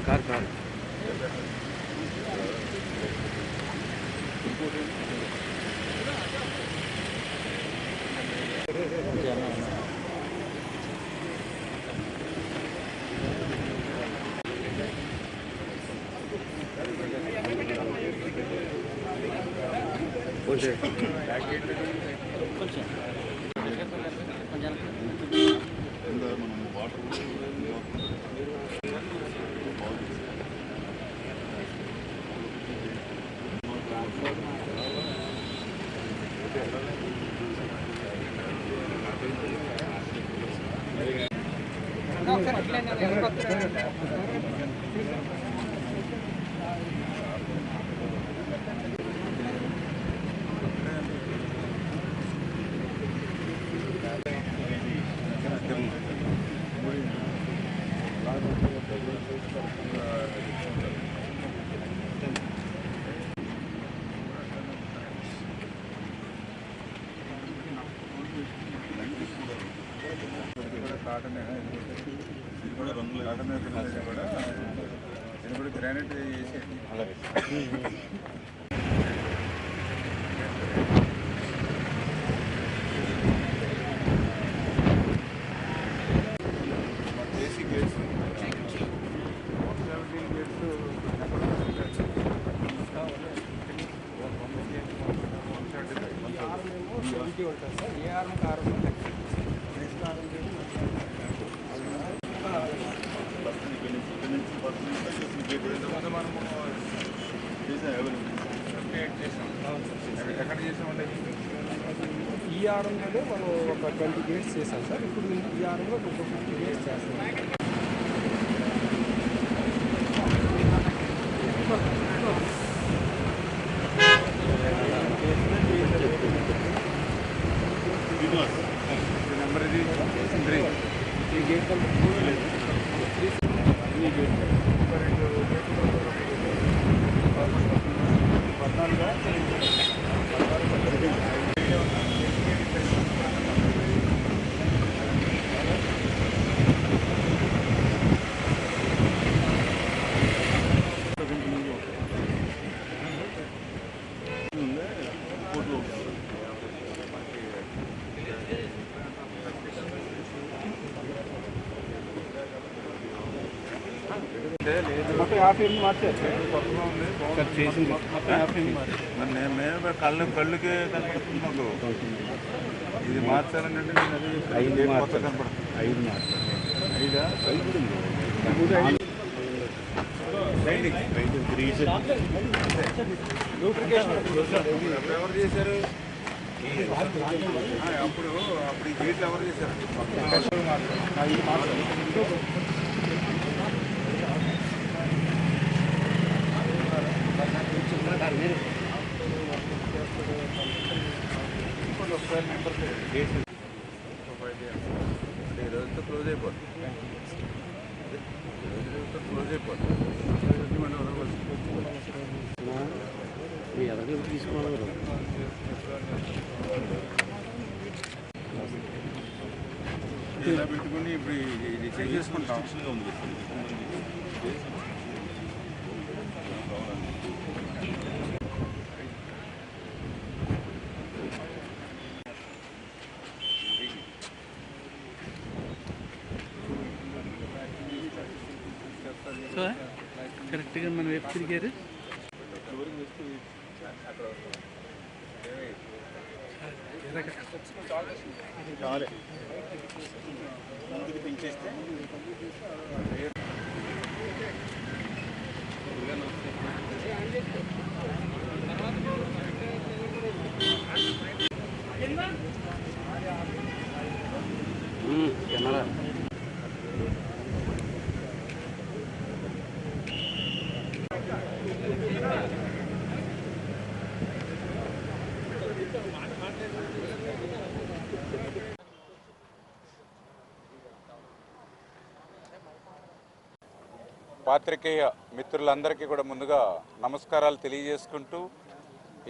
Car car granite చేసి AC gates 117 gates ఎక్కడ చేసామంటే ఈ ఆరంలోనే మనం ఒక 20 గేట్స్ చేసాం సార్. ఇప్పుడు ఈ ఆరంలో ఒక 50 గేట్స్ చేస్తాం. నెంబర్ ఇది 3 ఈ గేట్ మొత్తం 50 మార్చారు కొత్తగా ఉంది చేసింది. మొత్తం 50 మార్చారు. మేము కళ్ళుకి కనపడుతుంది మాకు. ఇది మార్చాలంటే నేను అదే చెప్పాను. కొత్త కనపడుతుంది 5 మార్చారు. 5 ఎవరు చేశారు? అప్పుడు ఈ గేట్లు ఎవరు చేశారు? ఒకసారి నెంబర్ గేట్ ఈ రోజుతో క్లోజ్ అయిపోతుంది. క్లోజ్ అయిపోతుంది. మీ ఎదగలు తీసుకోవాలి కదా. ఇలా పెట్టుకుని ఇప్పుడు ఇది చెక్ చేసుకుంటాం. కరెక్ట్గా మనం వైపు తిరిగారు. చాలే ముందుకు పెంచేస్తే కెమెరా పాత్రికేయ మిత్రులందరికీ కూడా ముందుగా నమస్కారాలు తెలియజేసుకుంటూ,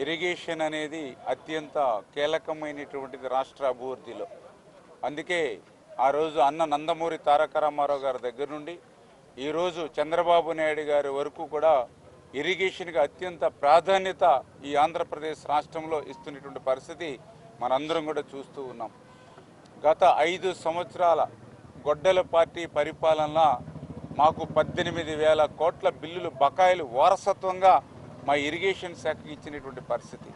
ఇరిగేషన్ అనేది అత్యంత కీలకమైనటువంటిది రాష్ట్ర అభివృద్ధిలో. అందుకే ఆ రోజు అన్న నందమూరి తారక రామారావు గారి దగ్గర నుండి ఈరోజు చంద్రబాబు నాయుడు గారి వరకు కూడా ఇరిగేషన్కి అత్యంత ప్రాధాన్యత ఈ ఆంధ్రప్రదేశ్ రాష్ట్రంలో ఇస్తున్నటువంటి పరిస్థితి మనందరం కూడా చూస్తూ ఉన్నాం. గత 5 సంవత్సరాల గొడ్డల పార్టీ పరిపాలన మాకు 18,000 కోట్ల బిల్లులు బకాయిలు వారసత్వంగా మా ఇరిగేషన్ శాఖకి ఇచ్చినటువంటి పరిస్థితి.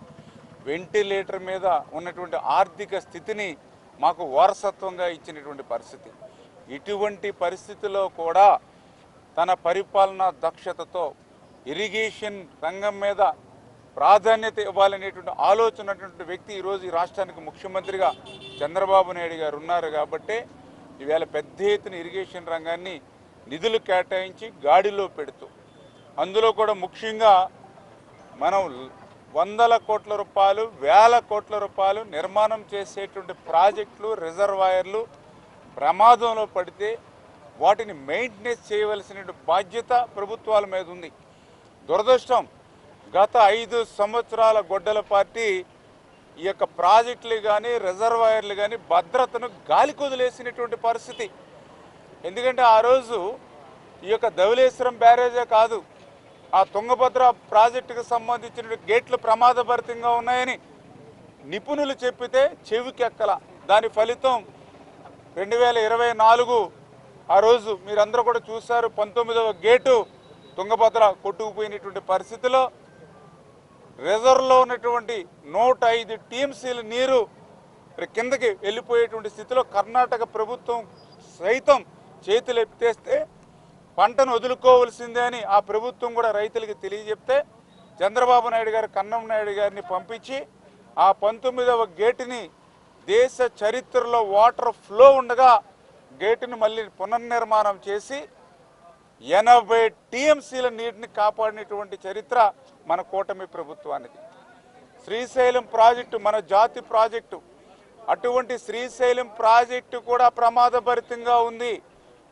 వెంటిలేటర్ మీద ఉన్నటువంటి ఆర్థిక స్థితిని మాకు వారసత్వంగా ఇచ్చినటువంటి పరిస్థితి. ఇటువంటి పరిస్థితిలో కూడా తన పరిపాలనా దక్షతతో ఇరిగేషన్ రంగం మీద ప్రాధాన్యత ఇవ్వాలనేటువంటి ఆలోచన ఉన్నటువంటి వ్యక్తి ఈరోజు ఈ రాష్ట్రానికి ముఖ్యమంత్రిగా చంద్రబాబు నాయుడు గారు ఉన్నారు. కాబట్టి ఈవేళ పెద్ద ఎత్తున ఇరిగేషన్ రంగాన్ని నిధులు కేటాయించి గాడిలో పెడుతూ, అందులో కూడా ముఖ్యంగా మనం 100 కోట్ల రూపాయలు 1000 కోట్ల రూపాయలు నిర్మాణం చేసేటువంటి ప్రాజెక్టులు రిజర్వాయర్లు ప్రమాదంలో పడితే వాటిని మెయింటెనెన్స్ చేయవలసిన బాధ్యత ప్రభుత్వాల మీద ఉంది. దురదృష్టం, గత 5 సంవత్సరాల గొడ్డల పార్టీ ఈ యొక్క ప్రాజెక్టులు కానీ రిజర్వాయర్లు కానీ భద్రతను గాలికి వదిలేసినటువంటి పరిస్థితి. ఎందుకంటే ఆ రోజు ఈ యొక్క ధవళేశ్వరం బ్యారేజే కాదు, ఆ తుంగభద్ర ప్రాజెక్టుకు సంబంధించిన గేట్లు ప్రమాదభరితంగా ఉన్నాయని నిపుణులు చెప్పితే చెవికెక్కల. దాని ఫలితం 2024 ఆ రోజు మీరందరూ కూడా చూశారు. 19వ గేటు తుంగభద్ర కొట్టుకుపోయినటువంటి పరిస్థితిలో రిజర్వ్లో ఉన్నటువంటి 105 టీఎంసీల నీరు కిందకి వెళ్ళిపోయేటువంటి స్థితిలో కర్ణాటక ప్రభుత్వం సైతం చేతులు ఎత్తేస్తే పంటను వదులుకోవాల్సిందే అని ఆ ప్రభుత్వం కూడా రైతులకి తెలియజెప్తే చంద్రబాబు నాయుడు గారు కన్నం నాయుడు గారిని పంపించి ఆ 19వ గేటుని దేశ చరిత్రలో వాటర్ ఫ్లో ఉండగా గేటును మళ్ళీ పునర్నిర్మాణం చేసి 80 టీఎంసీల నీటిని కాపాడినటువంటి చరిత్ర మన కూటమి ప్రభుత్వానికి. శ్రీశైలం ప్రాజెక్టు మన జాతి ప్రాజెక్టు. అటువంటి శ్రీశైలం ప్రాజెక్టు కూడా ప్రమాదభరితంగా ఉంది,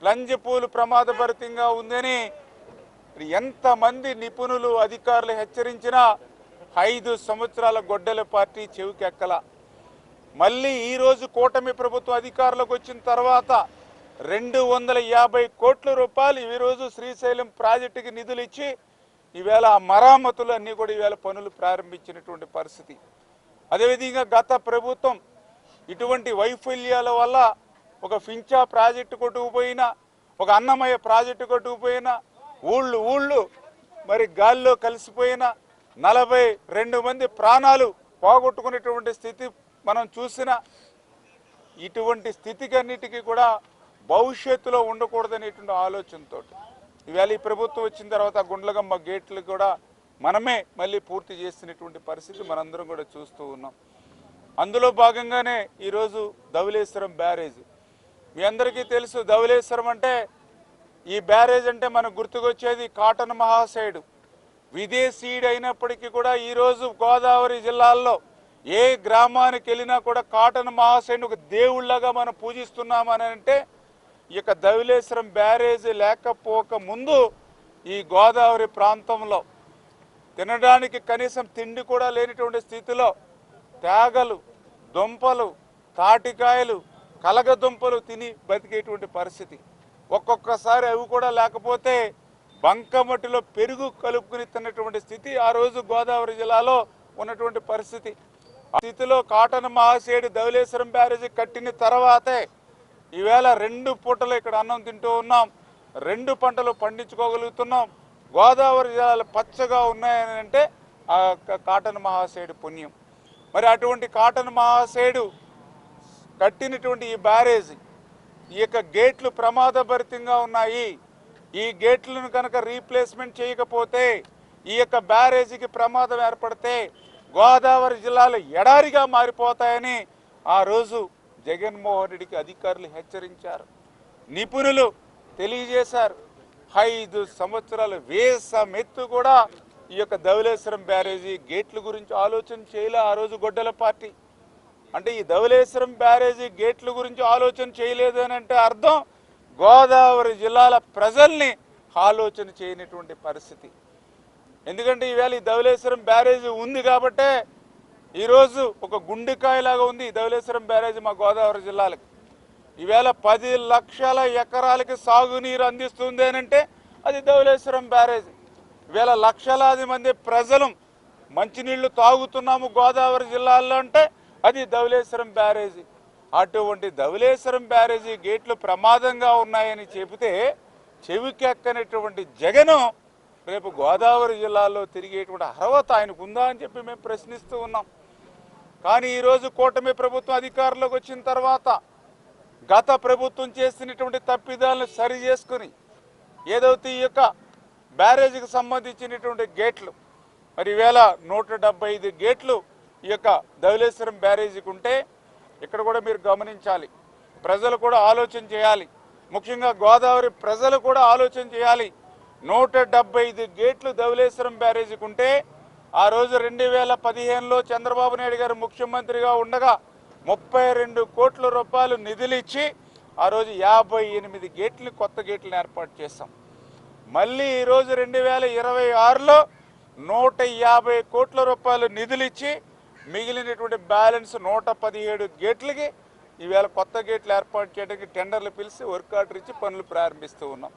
లంజపూలు ప్రమాదభరితంగా ఉందని ఎంతమంది నిపుణులు అధికారులు హెచ్చరించినా 5 సంవత్సరాల గొడ్డల పార్టీ చెవికెక్కల. మళ్ళీ ఈరోజు కూటమి ప్రభుత్వం అధికారులకు వచ్చిన తర్వాత 250 కోట్ల రూపాయలు ఈరోజు శ్రీశైలం ప్రాజెక్టుకి నిధులు ఇచ్చి ఈవేళ ఆ మరామతులు అన్నీ కూడా ఈవేళ పనులు ప్రారంభించినటువంటి పరిస్థితి. అదేవిధంగా గత ప్రభుత్వం ఇటువంటి వైఫల్యాల వల్ల ఒక ఫించా ప్రాజెక్టు కొట్టుకుపోయినా, ఒక అన్నమయ్య ప్రాజెక్టు కొట్టుకుపోయినా, ఊళ్ళు మరి గాల్లో కలిసిపోయినా 42 మంది ప్రాణాలు పోగొట్టుకునేటువంటి స్థితి మనం చూసిన. ఇటువంటి స్థితికన్నిటికీ కూడా భవిష్యత్తులో ఉండకూడదనేటువంటి ఆలోచనతో ఈవేళ ఈ ప్రభుత్వం వచ్చిన తర్వాత గుండ్లగమ్మ గేట్లు కూడా మనమే మళ్ళీ పూర్తి చేసినటువంటి పరిస్థితి మనందరం కూడా చూస్తూ ఉన్నాం. అందులో భాగంగానే ఈరోజు ధవళేశ్వరం బ్యారేజ్. మీ అందరికీ తెలుసు, ధవళేశ్వరం అంటే ఈ బ్యారేజ్ అంటే మనకు గుర్తుకొచ్చేది కాటన్ మహాశయుడు. విదేశీయుడు అయినప్పటికీ కూడా ఈరోజు గోదావరి జిల్లాల్లో ఏ గ్రామానికి వెళ్ళినా కూడా కాటన్ మహాశయుని ఒక దేవుళ్లాగా మనం పూజిస్తున్నామని అంటే ఈ యొక్క ధవళేశ్వరం బ్యారేజ్ లేకపోక ముందు ఈ గోదావరి ప్రాంతంలో తినడానికి కనీసం తిండి కూడా లేనిటువంటి స్థితిలో తేగలు, దుంపలు, తాటికాయలు, కలగదుంపలు తిని బతికేటువంటి పరిస్థితి. ఒక్కొక్కసారి అవి కూడా లేకపోతే బంకమట్టిలో పెరుగు కలుపుకుని తిన్నటువంటి స్థితి ఆ రోజు గోదావరి జిల్లాలో ఉన్నటువంటి పరిస్థితి. ఆ స్థితిలో కాటన్ మహాశయుడు ధవళేశ్వరం బ్యారేజీ కట్టిన తర్వాతే ఈవేళ 2 పూటలు ఇక్కడ అన్నం తింటూ ఉన్నాం, 2 పంటలు పండించుకోగలుగుతున్నాం. గోదావరి జిల్లాలు పచ్చగా ఉన్నాయని అంటే ఆ కాటన్ మహాశయుడు పుణ్యం. మరి అటువంటి కాటన్ మహాశయుడు కట్టినటువంటి ఈ బ్యారేజీ, ఈ యొక్క గేట్లు ప్రమాదభరితంగా ఉన్నాయి. ఈ గేట్లను కనుక రీప్లేస్మెంట్ చేయకపోతే ఈ యొక్క బ్యారేజీకి ప్రమాదం ఏర్పడితే గోదావరి జిల్లాలు ఎడారిగా మారిపోతాయని ఆ రోజు జగన్మోహన్ రెడ్డికి అధికారులు హెచ్చరించారు, నిపుణులు తెలియజేశారు. 5 సంవత్సరాలు వేసమెత్తు కూడా ఈ యొక్క ధవళేశ్వరం బ్యారేజీ గేట్ల గురించి ఆలోచన చేయలే ఆ రోజు గొడ్డల పార్టీ. అంటే ఈ ధవళేశ్వరం బ్యారేజీ గేట్ల గురించి ఆలోచన చేయలేదు అని అంటే అర్థం గోదావరి జిల్లాల ప్రజల్ని ఆలోచన చేయనటువంటి పరిస్థితి. ఎందుకంటే ఈవేళ ఈ ధవళేశ్వరం బ్యారేజీ ఉంది కాబట్టే ఈరోజు ఒక గుండెకాయలాగా ఉంది ఈ ధవళేశ్వరం బ్యారేజీ మా గోదావరి జిల్లాలకు. ఈవేళ 10 లక్షల ఎకరాలకి సాగునీరు అందిస్తుంది అంటే అది ధవళేశ్వరం బ్యారేజ్. ఈవేళ లక్షలాది మంది ప్రజలు మంచినీళ్లు తాగుతున్నాము గోదావరి జిల్లాల్లో అంటే అది ధవళేశ్వరం బ్యారేజీ. అటువంటి ధవళేశ్వరం బ్యారేజీ గేట్లు ప్రమాదంగా ఉన్నాయని చెబితే చెవికెక్కనటువంటి జగను రేపు గోదావరి జిల్లాలో తిరిగేటువంటి అర్హత ఆయనకు ఉందా అని చెప్పి మేము ప్రశ్నిస్తూ ఉన్నాం. కానీ ఈరోజు కూటమి ప్రభుత్వం అధికారంలోకి వచ్చిన తర్వాత గత ప్రభుత్వం చేసినటువంటి తప్పిదాలను సరి చేసుకుని ఏదైతే ఈ యొక్క బ్యారేజీకి సంబంధించినటువంటి గేట్లు మరి ఈవేళ 175 గేట్లు ఈ యొక్క ధవళేశ్వరం బ్యారేజీకి ఉంటే ఇక్కడ కూడా మీరు గమనించాలి, ప్రజలు కూడా ఆలోచన చేయాలి, ముఖ్యంగా గోదావరి ప్రజలు కూడా ఆలోచన చేయాలి. 175 గేట్లు ధవళేశ్వరం బ్యారేజీకి ఉంటే ఆ రోజు 2015లో చంద్రబాబు నాయుడు గారు ముఖ్యమంత్రిగా ఉండగా 32 కోట్ల రూపాయలు నిధులు ఇచ్చి ఆ రోజు 58 గేట్లు కొత్త గేట్లను ఏర్పాటు చేశాం. మళ్ళీ ఈరోజు 2026లో 150 కోట్ల రూపాయలు నిధులు ఇచ్చి మిగిలినటువంటి బ్యాలెన్స్ 117 గేట్లకి ఈవేళ కొత్త గేట్లు ఏర్పాటు చేయడానికి టెండర్లు పిలిచి వర్క్ ఆర్డర్ ఇచ్చి పనులు ప్రారంభిస్తూ ఉన్నాం.